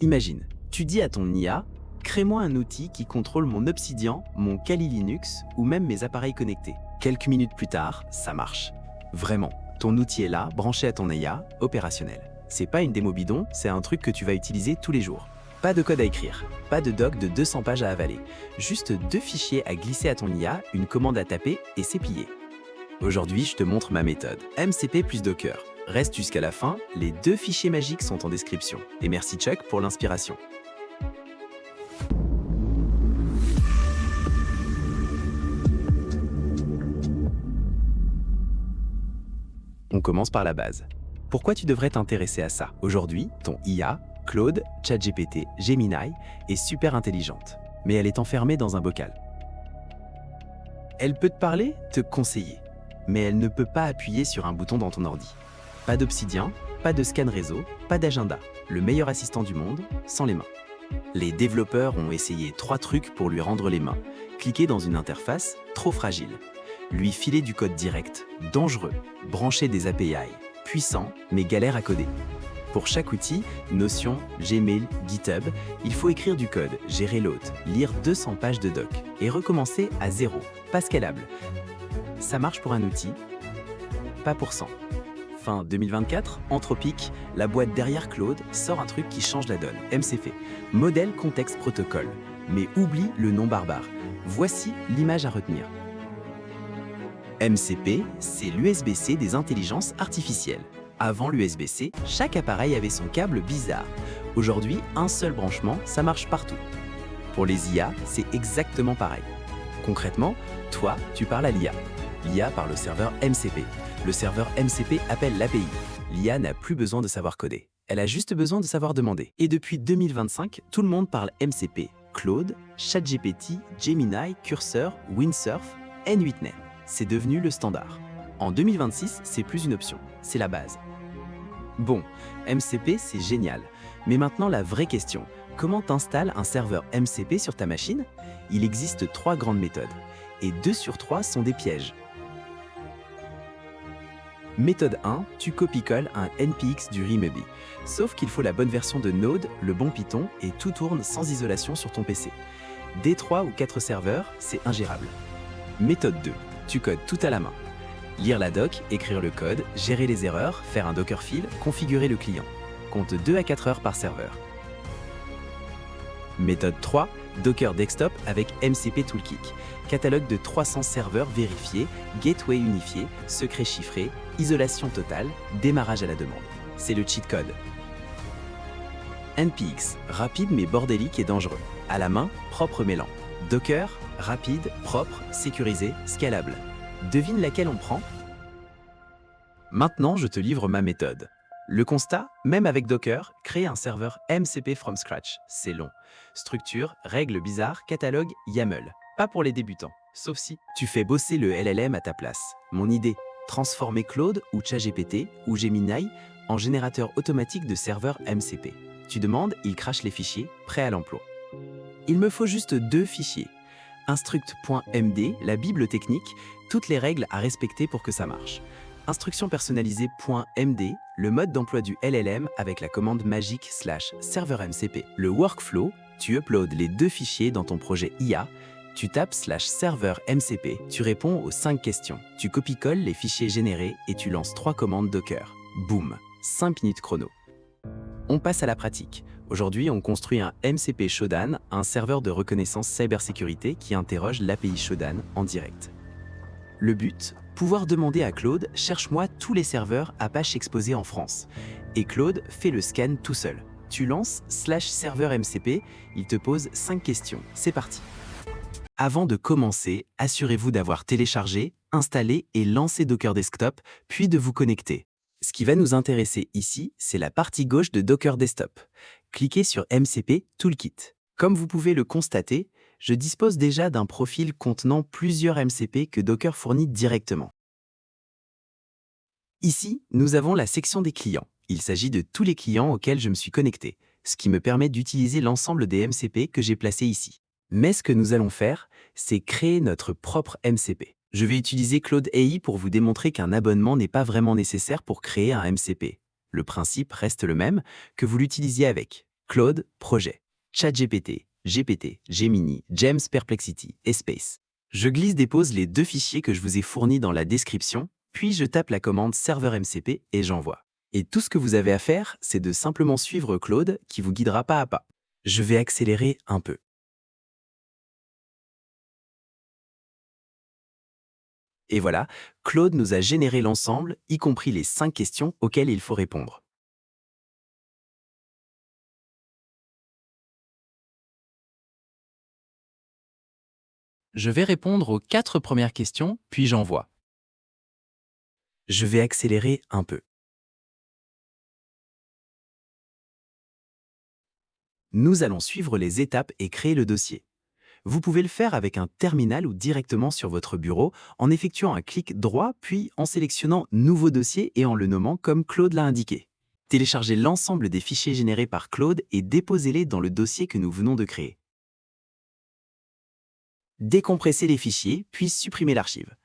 Imagine, tu dis à ton IA, crée-moi un outil qui contrôle mon Obsidian, mon Kali Linux ou même mes appareils connectés. Quelques minutes plus tard, ça marche. Vraiment, ton outil est là, branché à ton IA, opérationnel. C'est pas une démo bidon, c'est un truc que tu vas utiliser tous les jours. Pas de code à écrire, pas de doc de 200 pages à avaler. Juste 2 fichiers à glisser à ton IA, une commande à taper et c'est plié. Aujourd'hui, je te montre ma méthode. MCP plus Docker. Reste jusqu'à la fin, les 2 fichiers magiques sont en description. Et merci Chuck pour l'inspiration. On commence par la base. Pourquoi tu devrais t'intéresser à ça? Aujourd'hui, ton IA, Claude, ChatGPT, Gemini, est super intelligente. Mais elle est enfermée dans un bocal. Elle peut te parler, te conseiller. Mais elle ne peut pas appuyer sur un bouton dans ton ordi. Pas d'Obsidian, pas de scan réseau, pas d'agenda. Le meilleur assistant du monde, sans les mains. Les développeurs ont essayé 3 trucs pour lui rendre les mains. Cliquer dans une interface, trop fragile. Lui filer du code direct, dangereux. Brancher des API, puissant, mais galère à coder. Pour chaque outil, Notion, Gmail, GitHub, il faut écrire du code, gérer l'hôte, lire 200 pages de doc et recommencer à zéro, pas scalable. Ça marche pour un outil, pas pour 100. Fin 2024, Anthropic, la boîte derrière Claude, sort un truc qui change la donne. MCP, Modèle Context Protocol. Mais oublie le nom barbare. Voici l'image à retenir. MCP, c'est l'USB-C des intelligences artificielles. Avant l'USB-C, chaque appareil avait son câble bizarre. Aujourd'hui, un seul branchement, ça marche partout. Pour les IA, c'est exactement pareil. Concrètement, toi, tu parles à l'IA. L'IA parle au serveur MCP. Le serveur MCP appelle l'API. L'IA n'a plus besoin de savoir coder. Elle a juste besoin de savoir demander. Et depuis 2025, tout le monde parle MCP. Claude, ChatGPT, Gemini, Cursor, Windsurf, N8Net. C'est devenu le standard. En 2026, c'est plus une option, c'est la base. Bon, MCP, c'est génial. Mais maintenant, la vraie question, comment t'installes un serveur MCP sur ta machine? Il existe 3 grandes méthodes. Et 2 sur 3 sont des pièges. Méthode 1, tu copies-colles un NPX du Rimebi. Sauf qu'il faut la bonne version de Node, le bon Python, et tout tourne sans isolation sur ton PC. Dès 3 ou 4 serveurs, c'est ingérable. Méthode 2, tu codes tout à la main. Lire la doc, écrire le code, gérer les erreurs, faire un Dockerfile, configurer le client. Compte 2 à 4 heures par serveur. Méthode 3, Docker Desktop avec MCP Toolkit. Catalogue de 300 serveurs vérifiés, gateway unifié, secret chiffré, isolation totale, démarrage à la demande. C'est le cheat code. NPX, rapide mais bordélique et dangereux. À la main, propre mêlant. Docker, rapide, propre, sécurisé, scalable. Devine laquelle on prend? Maintenant, je te livre ma méthode. Le constat, même avec Docker, créer un serveur MCP from scratch, c'est long. Structure, règles bizarres, catalogue, YAML. Pas pour les débutants, sauf si tu fais bosser le LLM à ta place. Mon idée, transformer Claude ou ChatGPT ou Gemini en générateur automatique de serveurs MCP. Tu demandes, il crache les fichiers, prêts à l'emploi. Il me faut juste 2 fichiers. Instruct.md, la bible technique, toutes les règles à respecter pour que ça marche. Instruction personnalisée.md, le mode d'emploi du LLM avec la commande magique /serveur MCP. Le workflow, tu uploads les 2 fichiers dans ton projet IA, tu tapes /serveur MCP, tu réponds aux 5 questions, tu copies-colles les fichiers générés et tu lances 3 commandes Docker. Boum, 5 minutes chrono. On passe à la pratique. Aujourd'hui, on construit un MCP Shodan, un serveur de reconnaissance cybersécurité qui interroge l'API Shodan en direct. Le but, pouvoir demander à Claude « Cherche-moi tous les serveurs Apache exposés en France ». Et Claude fait le scan tout seul. Tu lances /serveur MCP, il te pose 5 questions. C'est parti. Avant de commencer, assurez-vous d'avoir téléchargé, installé et lancé Docker Desktop, puis de vous connecter. Ce qui va nous intéresser ici, c'est la partie gauche de Docker Desktop. Cliquez sur MCP Toolkit. Comme vous pouvez le constater, je dispose déjà d'un profil contenant plusieurs MCP que Docker fournit directement. Ici, nous avons la section des clients. Il s'agit de tous les clients auxquels je me suis connecté, ce qui me permet d'utiliser l'ensemble des MCP que j'ai placés ici. Mais ce que nous allons faire, c'est créer notre propre MCP. Je vais utiliser Claude AI pour vous démontrer qu'un abonnement n'est pas vraiment nécessaire pour créer un MCP. Le principe reste le même que vous l'utilisiez avec. Claude, projet. ChatGPT, GPT, Gemini, James Perplexity, Espace. Je glisse-dépose les 2 fichiers que je vous ai fournis dans la description, puis je tape la commande serveur MCP et j'envoie. Et tout ce que vous avez à faire, c'est de simplement suivre Claude qui vous guidera pas à pas. Je vais accélérer un peu. Et voilà, Claude nous a généré l'ensemble, y compris les 5 questions auxquelles il faut répondre. Je vais répondre aux 4 premières questions, puis j'envoie. Je vais accélérer un peu. Nous allons suivre les étapes et créer le dossier. Vous pouvez le faire avec un terminal ou directement sur votre bureau en effectuant un clic droit puis en sélectionnant Nouveau dossier et en le nommant comme Claude l'a indiqué. Téléchargez l'ensemble des fichiers générés par Claude et déposez-les dans le dossier que nous venons de créer. Décompressez les fichiers puis supprimez l'archive.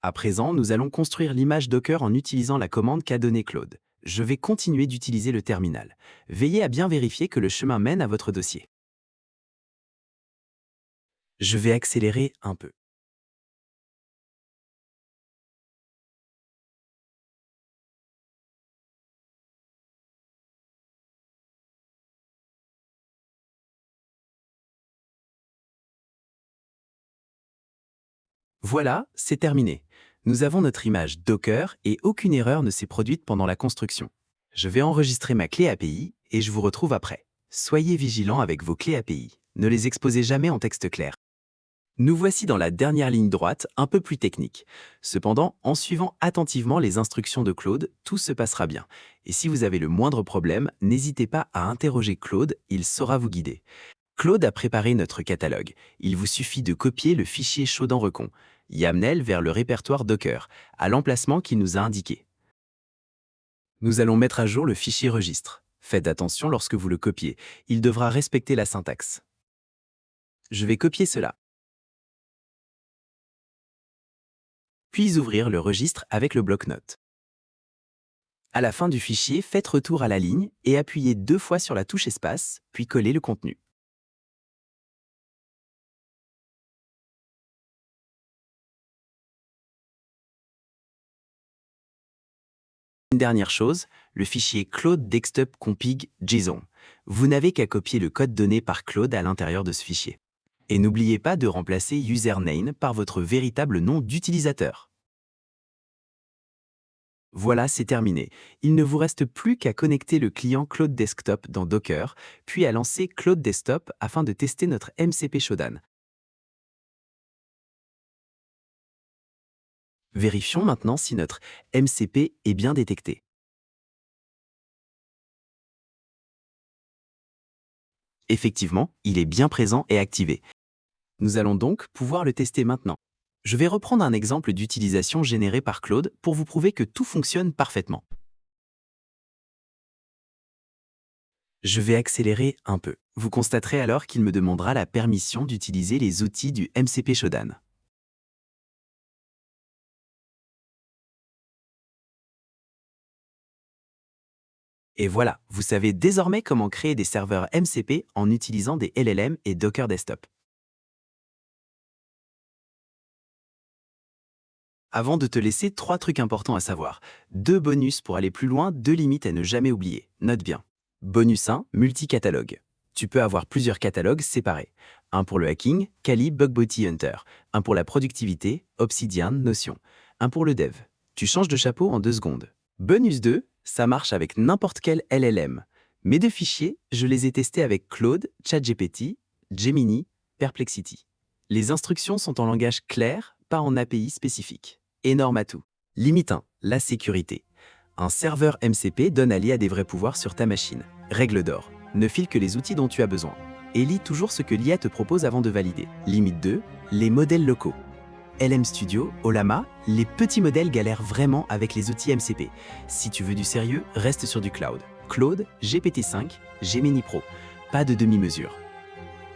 À présent, nous allons construire l'image Docker en utilisant la commande qu'a donnée Claude. Je vais continuer d'utiliser le terminal. Veillez à bien vérifier que le chemin mène à votre dossier. Je vais accélérer un peu. Voilà, c'est terminé. Nous avons notre image Docker et aucune erreur ne s'est produite pendant la construction. Je vais enregistrer ma clé API et je vous retrouve après. Soyez vigilants avec vos clés API. Ne les exposez jamais en texte clair. Nous voici dans la dernière ligne droite, un peu plus technique. Cependant, en suivant attentivement les instructions de Claude, tout se passera bien. Et si vous avez le moindre problème, n'hésitez pas à interroger Claude, il saura vous guider. Claude a préparé notre catalogue. Il vous suffit de copier le fichier chaud en recon, YAML vers le répertoire Docker, à l'emplacement qu'il nous a indiqué. Nous allons mettre à jour le fichier registre. Faites attention lorsque vous le copiez, il devra respecter la syntaxe. Je vais copier cela. Puis ouvrir le registre avec le bloc-notes. À la fin du fichier, faites retour à la ligne et appuyez 2 fois sur la touche espace, puis collez le contenu. Une dernière chose, le fichier Claude Desktop Config JSON. Vous n'avez qu'à copier le code donné par Claude à l'intérieur de ce fichier. Et n'oubliez pas de remplacer username par votre véritable nom d'utilisateur. Voilà, c'est terminé. Il ne vous reste plus qu'à connecter le client Claude Desktop dans Docker, puis à lancer Claude Desktop afin de tester notre MCP Shodan. Vérifions maintenant si notre MCP est bien détecté. Effectivement, il est bien présent et activé. Nous allons donc pouvoir le tester maintenant. Je vais reprendre un exemple d'utilisation généré par Claude pour vous prouver que tout fonctionne parfaitement. Je vais accélérer un peu. Vous constaterez alors qu'il me demandera la permission d'utiliser les outils du MCP Shodan. Et voilà, vous savez désormais comment créer des serveurs MCP en utilisant des LLM et Docker Desktop. Avant de te laisser, 3 trucs importants à savoir. 2 bonus pour aller plus loin, 2 limites à ne jamais oublier. Note bien. Bonus 1, multi-catalogue. Tu peux avoir plusieurs catalogues séparés. Un pour le hacking, Kali Bug Bounty Hunter. Un pour la productivité, Obsidian Notion. Un pour le dev. Tu changes de chapeau en 2 secondes. Bonus 2, ça marche avec n'importe quel LLM. Mes 2 fichiers, je les ai testés avec Claude, ChatGPT, Gemini, Perplexity. Les instructions sont en langage clair, pas en API spécifique. Énorme atout. Limite 1, la sécurité. Un serveur MCP donne à l'IA des vrais pouvoirs sur ta machine. Règle d'or, ne file que les outils dont tu as besoin. Et lis toujours ce que l'IA te propose avant de valider. Limite 2, les modèles locaux. LM Studio, Olama, les petits modèles galèrent vraiment avec les outils MCP. Si tu veux du sérieux, reste sur du cloud. Claude, GPT-5, Gemini Pro. Pas de demi-mesure.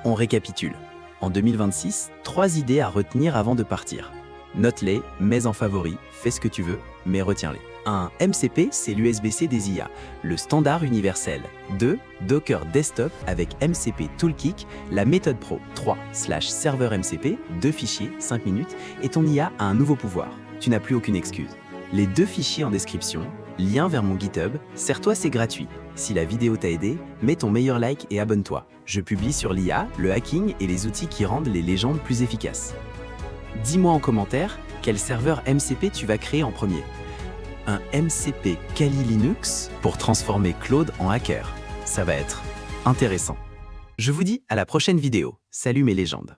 On récapitule. En 2026, 3 idées à retenir avant de partir. Note-les, mets en favori, fais ce que tu veux, mais retiens-les. 1. MCP, c'est l'USB-C des IA, le standard universel. 2. Docker Desktop avec MCP Toolkit, la méthode pro. 3. Serveur MCP, 2 fichiers, 5 minutes, et ton IA a un nouveau pouvoir. Tu n'as plus aucune excuse. Les 2 fichiers en description, lien vers mon GitHub, sers-toi, c'est gratuit. Si la vidéo t'a aidé, mets ton meilleur like et abonne-toi. Je publie sur l'IA, le hacking et les outils qui rendent les légendes plus efficaces. Dis-moi en commentaire quel serveur MCP tu vas créer en premier. Un MCP Kali Linux pour transformer Claude en hacker. Ça va être intéressant. Je vous dis à la prochaine vidéo. Salut mes légendes.